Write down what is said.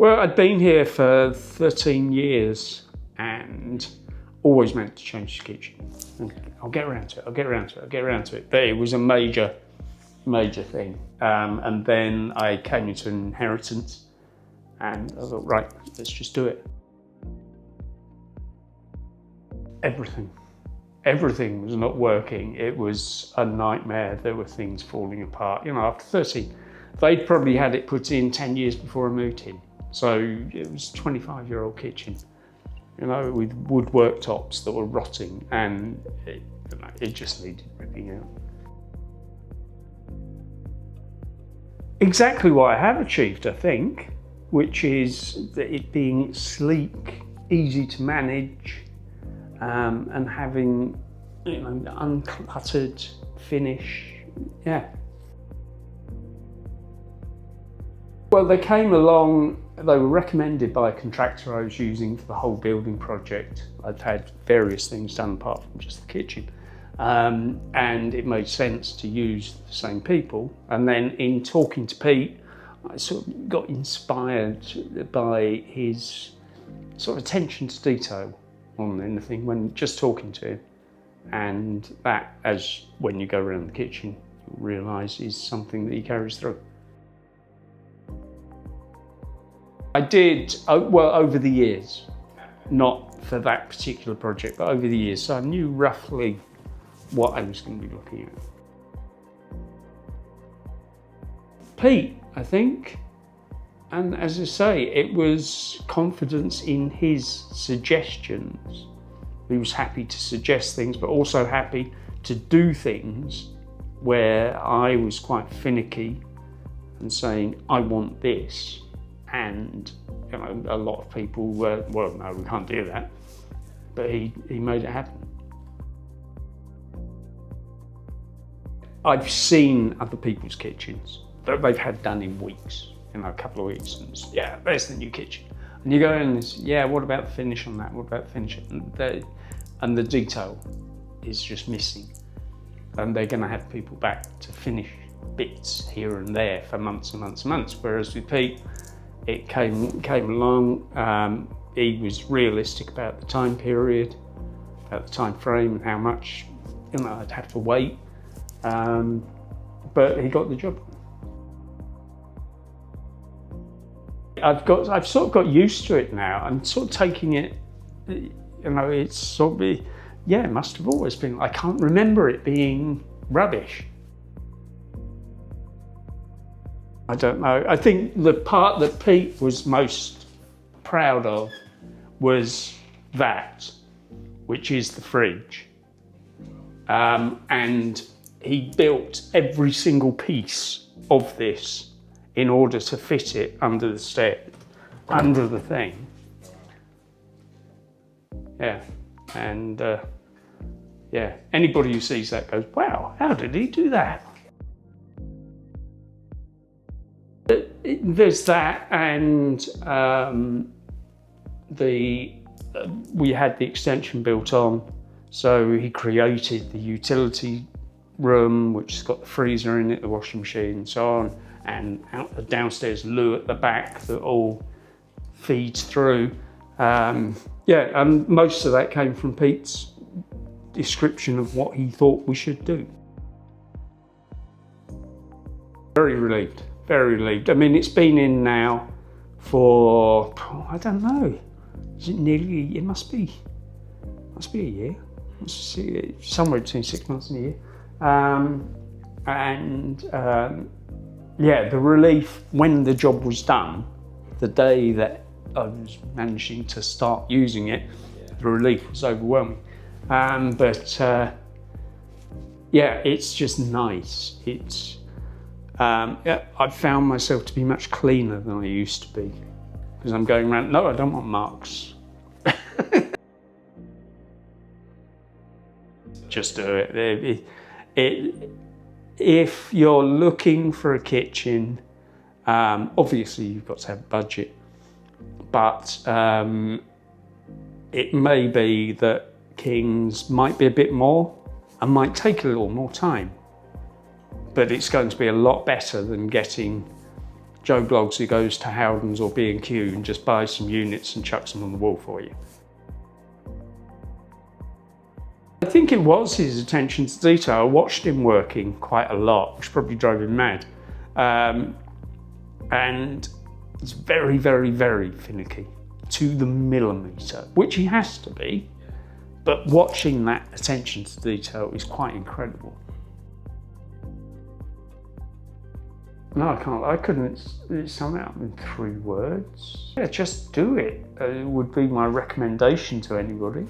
Well, I'd been here for 13 years and always meant to change the kitchen. I'll get around to it. But it was a major thing. And then I came into an inheritance and I thought, right, let's just do it. Everything was not working. It was a nightmare. There were things falling apart. After 30, they'd probably had it put in 10 years before I moved in. So it was a 25-year-old kitchen, with wood worktops that were rotting, and it just needed ripping out. Exactly what I have achieved, I think, which is it being sleek, easy to manage, and having uncluttered finish. Yeah. Well, they came along. They were recommended by a contractor I was using for the whole building project. I'd had various things done apart from just the kitchen. And it made sense to use the same people. And then in talking to Pete, I sort of got inspired by his sort of attention to detail more than anything when just talking to him. And that, as when you go around the kitchen, you realise is something that he carries through. I did, well, over the years, not for that particular project, but over the years. So I knew roughly what I was going to be looking at. Pete, I think, and as I say, it was confidence in his suggestions. He was happy to suggest things, but also happy to do things where I was quite finicky and saying, I want this. And a lot of people were, well, no, we can't do that. But he made it happen. I've seen other people's kitchens that they've had done in weeks, a couple of weeks, and yeah, there's the new kitchen. And you go in and yeah, what about the finish on that? What about the finish? And the detail is just missing. And they're gonna have people back to finish bits here and there for months and months and months. Whereas with Pete, it came along. He was realistic about the time period, about the time frame, and how much I'd have to wait. But he got the job. I've sort of got used to it now. I'm sort of taking it. It's sort of it must have always been. I can't remember it being rubbish. I don't know. I think the part that Pete was most proud of was that, which is the fridge. And he built every single piece of this in order to fit it under the stair, under the thing. Yeah, and anybody who sees that goes, wow, how did he do that? There's that, and we had the extension built on, so he created the utility room, which has got the freezer in it, the washing machine and so on, and out the downstairs loo at the back that all feeds through. And most of that came from Pete's description of what he thought we should do. Very relieved. Very relieved. I mean, it's been in now for, I don't know, is it nearly, it must be a year. Somewhere between 6 months and a year. The relief when the job was done, the day that I was managing to start using it, the relief was overwhelming. It's just nice. It's, I've found myself to be much cleaner than I used to be, because I'm going around, no, I don't want marks. Just do it. If you're looking for a kitchen, obviously you've got to have a budget, but it may be that King's might be a bit more and might take a little more time. But it's going to be a lot better than getting Joe Bloggs who goes to Howden's or B&Q and just buys some units and chucks them on the wall for you. I think it was his attention to detail. I watched him working quite a lot, which probably drove him mad. And it's very, very, very finicky, to the millimetre, which he has to be. But watching that attention to detail is quite incredible. No, I couldn't sum it up in 3 words. Yeah, just do it. It would be my recommendation to anybody.